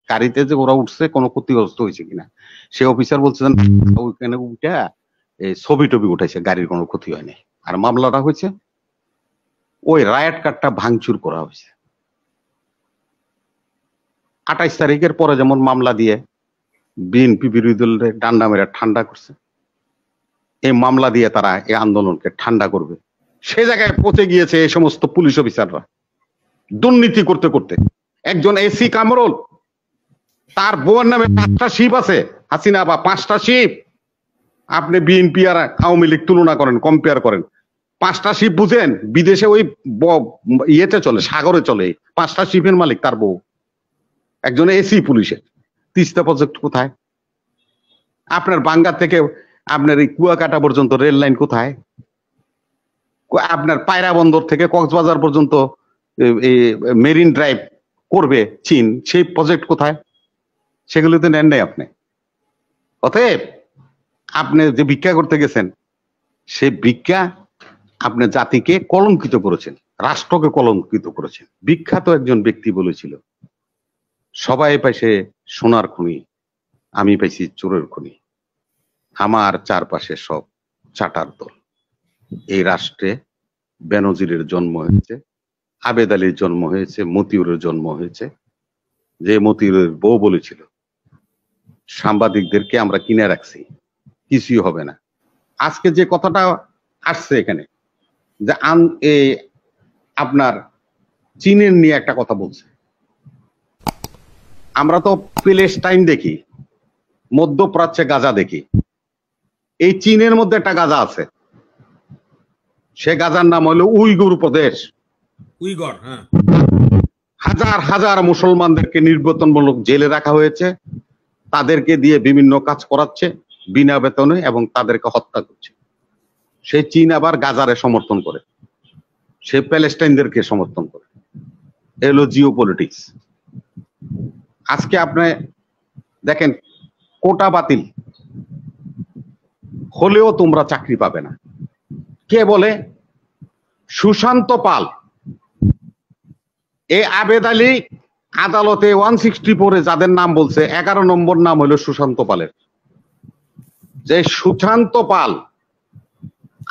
গাড়িতে যে ওরা উঠছে কোনো ক্ষতিগ্রস্ত হয়েছে কিনা। সে অফিসার বলছেন ওইখানে উঠা ছবি টবি উঠাইছে, গাড়ির কোনো ক্ষতি হয়নি। আর মামলাটা হয়েছে ওই রায়ট কার্ডটা ভাঙচুর করা হয়েছে। 28 তারিখের পরে যেমন মামলা দিয়ে বিএনপি বিরোধী দলের ডান্ডা মেরে ঠান্ডা করছে, এই মামলা দিয়ে তারা এই আন্দোলনকে ঠান্ডা করবে। সে জায়গায় পচে গিয়েছে এই সমস্ত পুলিশ অফিসাররা দুর্নীতি করতে করতে। একজন এসি কামরুল, তার বউয়ের নামে 5টা শিপ আছে, হাসিনা বা 5টা শিপ। আপনি বিএনপি আর আওয়ামী লীগ তুলনা করেন, কম্পেয়ার করেন। 5টা শিপ বুঝেন? বিদেশে ওই ইয়েতে চলে, সাগরে চলে। 5টা শিপের মালিক তার বউ, একজন এসি পুলিশের। তিস্তা প্রজেক্ট কোথায়? আপনার বাঙ্গার থেকে আপনার এই কুয়াকাটা পর্যন্ত রেল লাইন কোথায়? আপনার পায়রা বন্দর থেকে কক্সবাজার পর্যন্ত মেরিন ড্রাইভ করবে চীন, সেই প্রজেক্ট কোথায়? সেগুলোতে নেন নাই আপনি। অতএব আপনি যে ভিক্ষা করতে গেছেন, সেই ভিক্ষা আপনি জাতিকে কলঙ্কিত করেছেন, রাষ্ট্রকে কলঙ্কিত করেছেন। বিখ্যাত একজন ব্যক্তি বলেছিল, সবাই পাইছে সোনার খনি, আমি পাইছি চোরের খনি। আমার চারপাশে সব চাটার দল। এই রাষ্ট্রে বেনজিরের জন্ম হয়েছে, আবেদ আলীর জন্ম হয়েছে, মতিউরের জন্ম হয়েছে। যে মতিউরের বউ বলেছিল সাংবাদিকদেরকে আমরা কিনে রাখছি, কিছুই হবে না। আজকে যে কথাটা আসছে এখানে, যে আপনার চীনের নিয়ে একটা কথা বলছে। আমরা তো প্যালেস্টাইন দেখি, মধ্যপ্রাচ্যে গাজা দেখি। এই চীনের মধ্যে একটা গাজা আছে, সে গাজার নাম হলো উইগুর প্রদেশ। উইগর, হ্যাঁ। হাজার হাজার মুসলমানদেরকে নির্যাতনমূলক জেলে রাখা হয়েছে, তাদেরকে দিয়ে বিভিন্ন কাজ করাচ্ছে বিনা বেতনে এবং তাদেরকে হত্যা করছে। সেই চীন আবার গাজারে সমর্থন করে, সে প্যালেস্টাইনদেরকে সমর্থন করে। এলো জিও পলিটিক্স। আজকে আপনি দেখেন, কোটা বাতিল হলেও তোমরা চাকরি পাবে না। কে বলে? সুশান্ত পাল। এই আবেদ আলী আদালতে 164-এ যাদের নাম বলছে, 11 নম্বর নাম হলো সুশান্ত পালের। যে সুশান্ত পাল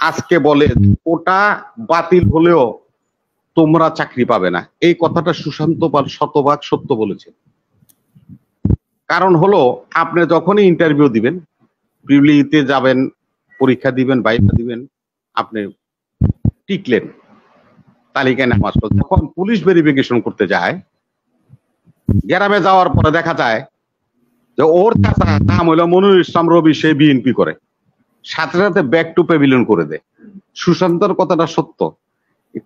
আজকে বলে কোটা বাতিল হলেও তোমরা চাকরি পাবে না। এই কথাটা সুশান্ত পাল শতভাগ সত্য বলেছে। কারণ হলো, আপনি যখনই ইন্টারভিউ দিবেন, প্রিলিতে যাবেন, পরীক্ষা দিবেন, ভাইভা দিবেন, আপনি টিকলেন, তালিকায় নাম আসলো। যখন পুলিশ ভেরিফিকেশন করতে যায়, গ্রামে যাওয়ার পরে দেখা যায় যে ওর চাচা নাম হইলো মনিরুল ইসলাম রবি, সে বিএনপি করে, সাথে সাথে ব্যাক টু প্যাভিলিয়ন করে দেয়। সুশান্তর কথাটা সত্য।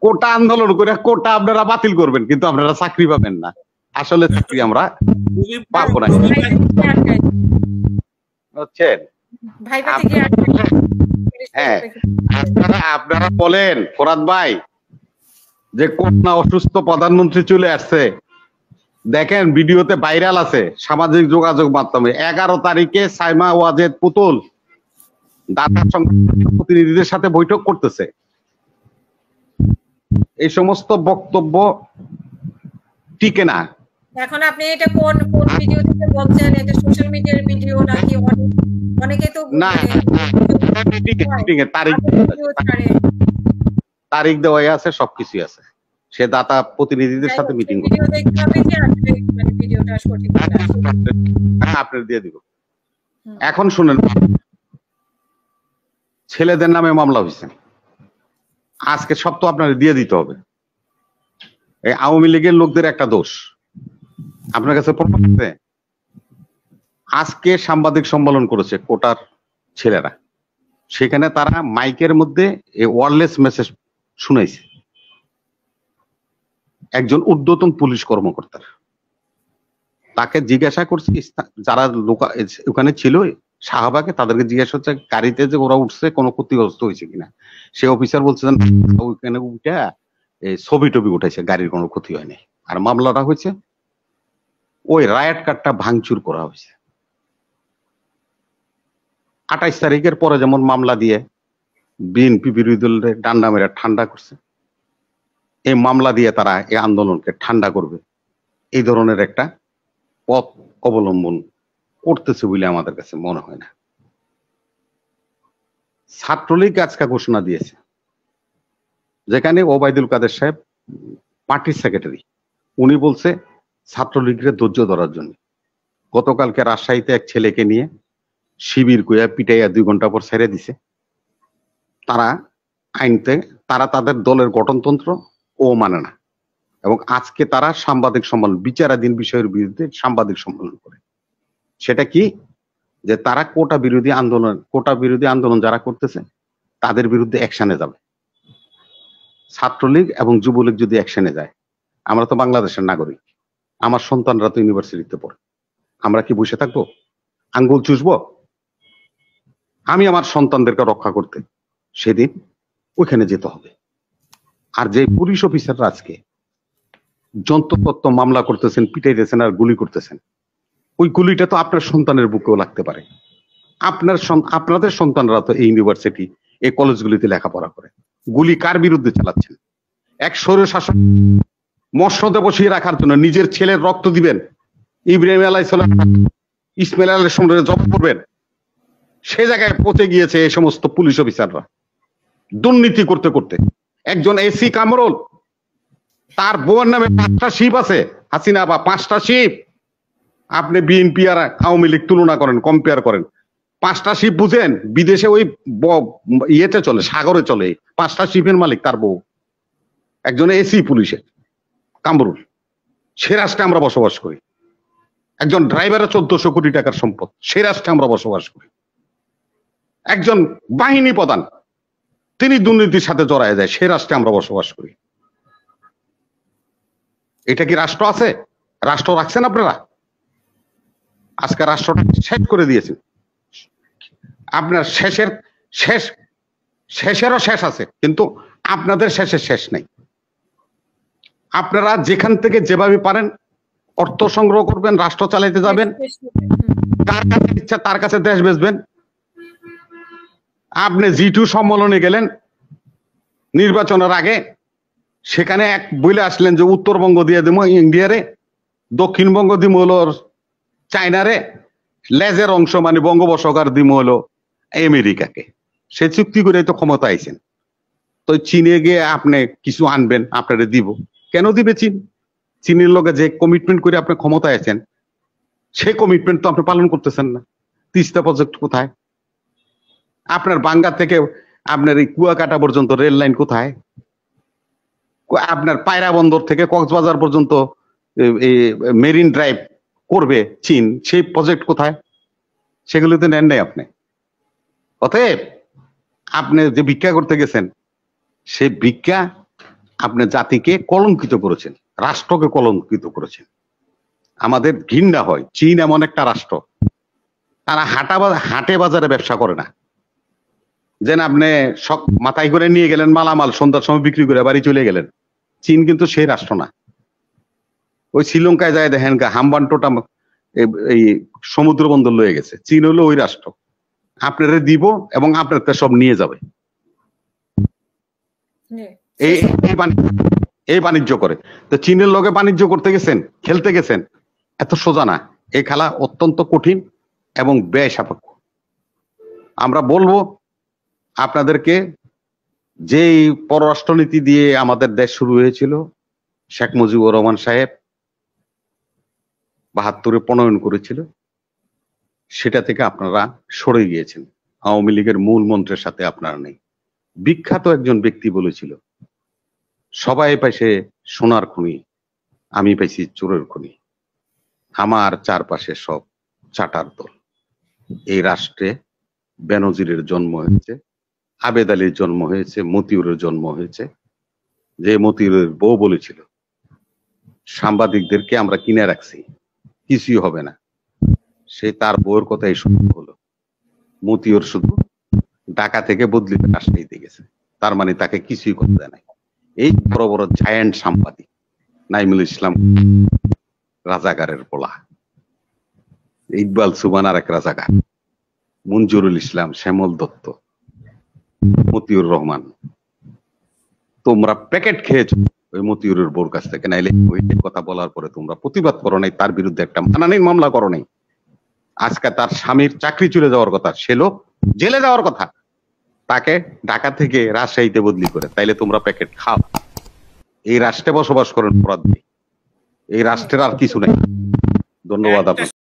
কোটা আন্দোলন করে কোটা আপনারা বাতিল করবেন, কিন্তু আপনারা চাকরি পাবেন না। আসলে চাকরি আমরা পাবো না, বুঝছেন? হ্যাঁ, আপনারা বলেন ফোরাদ ভাই যে কন্যা অসুস্থ, প্রধানমন্ত্রী চলে আসছে, দেখেন ভিডিওতে ভাইরাল আছে সামাজিক যোগাযোগ মাধ্যমে। 11 তারিখে সাইমা ওয়াজেদ পুতুল দাতার সংগঠনের প্রতিনিধিদের সাথে বৈঠক করতেছে। এই সমস্ত বক্তব্য টিকে না। এখন আপনি এটা কোন ভিডিও থেকে বলছেন? এটা সোশ্যাল মিডিয়ার ভিডিও নাকি? অনেকে তো না, তারিখ দেওয়া আছে, সবকিছুই আছে। সে দাতা প্রতিনিধিদের সাথে মিটিং করে। হ্যাঁ, আপনার দিয়ে দিব। এখন শুনেন, ছেলেদের নামে মামলা হয়েছে আজকে, সব তো আপনার দিয়ে দিতে হবে। এই আওয়ামী লীগের লোকদের একটা দোষ আপনার কাছে প্রমাণ আছে। আজকে সাংবাদিক সম্মেলন করেছে কোটার ছেলেরা, সেখানে তারা মাইকের মধ্যে ওয়্যারলেস মেসেজ শুনাইছে একজন ঊর্ধ্বতন পুলিশ কর্মকর্তার। তাকে জিজ্ঞাসা করছি, যারা ওখানে ছিল শাহবাগে, তাদেরকে জিজ্ঞাসা হচ্ছে গাড়িতে যে ওরা উঠছে কোনো ক্ষতিগ্রস্ত হয়েছে কিনা। সে অফিসার বলছেন ওইখানে উঠা ছবি টবি উঠাইছে, গাড়ির কোনো ক্ষতি হয়নি। আর মামলাটা হয়েছে ওই রায়ট কার্ডটা ভাঙচুর করা হয়েছে। 28 তারিখের পরে যেমন মামলা দিয়ে বিএনপি বিরোধী দলের ডান্ডা মেরে ঠান্ডা করছে, এই মামলা দিয়ে তারা এই আন্দোলনকে ঠান্ডা করবে। এই ধরনের একটা পথ অবলম্বন করতেছে বলে আমাদের কাছে মনে হয় না। ছাত্রলীগ আজকে ঘোষণা দিয়েছে, যেখানে ওবায়দুল কাদের সাহেব পার্টির সেক্রেটারি, উনি বলছে ছাত্রলীগের ধৈর্য ধরার জন্য। গতকালকে রাজশাহীতে এক ছেলেকে নিয়ে শিবির কইয়া পিটাইয়া 2 ঘন্টা পর ছেড়ে দিছে। তারা আইনতে তারা তাদের দলের গঠনতন্ত্র ও মানে না, এবং আজকে তারা সাংবাদিক সম্মেলন, বিচারাধীন বিষয়ের বিরুদ্ধে সাংবাদিক সম্মেলন করে। সেটা কি? যে তারা কোটা বিরোধী আন্দোলন যারা করতেছে তাদের বিরুদ্ধে অ্যাকশনে যাবে। ছাত্রলীগ এবং যুবলীগ যদি অ্যাকশনে যায়, আমরা তো বাংলাদেশের নাগরিক, আমার সন্তানরা তো ইউনিভার্সিটিতে পড়ে, আমরা কি বসে থাকবো আঙ্গুল চুষবো? আমি আমার সন্তানদেরকে রক্ষা করতে সেদিন ওইখানে যেতে হবে। আর যে পুলিশ অফিসাররা আজকে যন্ত্রতত্ত্ব মামলা করতেছেন, পিটাইতেছেন আর গুলি করতেছেন, ওই গুলিটা তো আপনার সন্তানের বুকেও লাগতে পারে। আপনাদের সন্তানরা তো এই ইউনিভার্সিটি, এই কলেজগুলিতে লেখাপড়া করে। গুলি কার বিরুদ্ধে চালাচ্ছেন? এক স্বৈরশাসক মসনদে বসিয়ে রাখার জন্য নিজের ছেলের রক্ত দিবেন, ইব্রাহিম আলাইহিসসালাম ইসমাইল আলাইহিস সালামের জব করবেন। সে জায়গায় পৌঁছে গিয়েছে এই সমস্ত পুলিশ অফিসাররা দুর্নীতি করতে করতে। একজন এসি কামরুল, তার বউয়ের নামে 5টা শিপ আছে, হাসিনা বা 5টা শিপ। আপনি বিএনপি আর আওয়ামী লীগ তুলনা করেন, কম্পেয়ার করেন। 5টা শিপ বুঝেন? বিদেশে ওই ইয়েতে চলে, সাগরে চলে। 5টা শিপের মালিক তার বউ, একজন এসি পুলিশের কামরুল। সে রাষ্ট্রে আমরা বসবাস করি। একজন ড্রাইভারের 1400 কোটি টাকার সম্পদ, সে রাষ্ট্রে আমরা বসবাস করি। একজন বাহিনী প্রধান, তিনি দুর্নীতির সাথে জড়ায় যায়, সে রাষ্ট্রে আমরা বসবাস করি। এটা কি রাষ্ট্র আছে? রাষ্ট্র রাখছেন আপনারা? আজকে রাষ্ট্রটা শেষ করে দিয়েছেন। আপনার শেষেরও শেষ আছে, কিন্তু আপনাদের শেষের শেষ নাই। আপনারা যেখান থেকে যেভাবে পারেন অর্থ সংগ্রহ করবেন, রাষ্ট্র চালাইতে যাবেন, তার কাছে ইচ্ছা তার কাছে দেশ বেচবেন। আপনি G2 সম্মেলনে গেলেন নির্বাচনের আগে, সেখানে এক বলে আসলেন যে উত্তরবঙ্গ দিয়ে দিব ইন্ডিয়ারে, দক্ষিণবঙ্গ দিব হলো চায়নারে, লেজের অংশ মানে বঙ্গোপসাগর দিব হলো আমেরিকাকে। সে চুক্তি করে তো ক্ষমতা আইছেন। তো চীনে গিয়ে আপনি কিছু আনবেন, আপনারে দিব। কেন দিবে চীন? চীনের লোকে যে কমিটমেন্ট করে আপনি ক্ষমতায় আছেন, সেই কমিটমেন্ট তো আপনি পালন করতেছেন না। তিস্তা প্রজেক্ট কোথায়? আপনার বাঙ্গা থেকে আপনার এই কুয়াকাটা পর্যন্ত রেল লাইন কোথায়? আপনার পায়রা বন্দর থেকে কক্সবাজার পর্যন্ত এই মেরিন ড্রাইভ করবে চীন, সেই প্রজেক্ট কোথায়? সেগুলোতে নেন নাই আপনি। অতএব আপনি যে ভিক্ষা করতে গেছেন, সেই ভিক্ষা আপনি জাতিকে কলঙ্কিত করেছেন, রাষ্ট্রকে কলঙ্কিত করেছেন। আমাদের ঘৃণা হয়, চীন এমন একটা রাষ্ট্র, তারা হাটে বাজারে ব্যবসা করে না। যেন আপনি সব মাথায় করে নিয়ে গেলেন মালামাল, সন্ধ্যার সময় বিক্রি করে বাড়ি চলে গেলেন। চীন কিন্তু সেই রাষ্ট্র না। ওই শ্রীলঙ্কায় যায় দেখেন হাম্বানটোটা এই সমুদ্র বন্দর লয়ে গেছে, চীন হলো ওই রাষ্ট্র। আপনারা দিব এবং আপনার সব নিয়ে যাবে। এই বাণিজ্য করে। তো চীনের লগে বাণিজ্য করতে গেছেন, খেলতে গেছেন, এত সোজা না। এই খেলা অত্যন্ত কঠিন এবং ব্যয় সাপেক্ষ। আমরা বলবো আপনাদেরকে, যেই পররাষ্ট্রনীতি দিয়ে আমাদের দেশ শুরু হয়েছিল, শেখ মুজিবুর রহমান সাহেব 72-এ প্রণয়ন করেছিল, সেটা থেকে আপনারা সরে গিয়েছেন। আওয়ামী লীগের মূল মন্ত্রের সাথে আপনারা নেই। বিখ্যাত একজন ব্যক্তি বলেছিল, সবাই পাইছে সোনার খনি, আমি পাইছি চোরের খনি। আমার চারপাশে সব চাটার দল। এই রাষ্ট্রে বেনজিরের জন্ম হয়েছে, আবেদ আলীর জন্ম হয়েছে, মতিউরের জন্ম হয়েছে। যে মতিউরের বউ বলেছিল, সাংবাদিকদেরকে আমরা কিনে রাখছি, কিছুই হবে না। সে তার বউয়ের কথাই শুনতে হলো। মতিউর শুধু ঢাকা থেকে বদলি রাজশাহীতে গেছে, তার মানে তাকে কিছুই করতে নাই। এই বড় বড় জায়ান্ট সাংবাদিক, নাইমুল ইসলাম রাজাকারের পোলা, ইকবাল সুবান আর এক রাজাকার, মঞ্জুরুল ইসলাম, শ্যামল দত্ত, মতিউর রহমান, তোমরা প্যাকেট খেয়েছ। ওই মতিউরের বোর কাছ থেকে, নাইলে ওই কথা বলার পরে তোমরা প্রতিবাদ করো নাই, তার বিরুদ্ধে একটা মানহানির মামলা করো নাই। আজকে তার স্বামীর চাকরি চলে যাওয়ার কথা, সে লোক জেলে যাওয়ার কথা, তাকে ঢাকা থেকে রাজশাহীতে বদলি করে, তাইলে তোমরা প্যাকেট খাও। এই রাষ্ট্রে বসবাস করেন অপরাধী, এই রাষ্ট্রের আর কিছু নেই। ধন্যবাদ আপনাকে।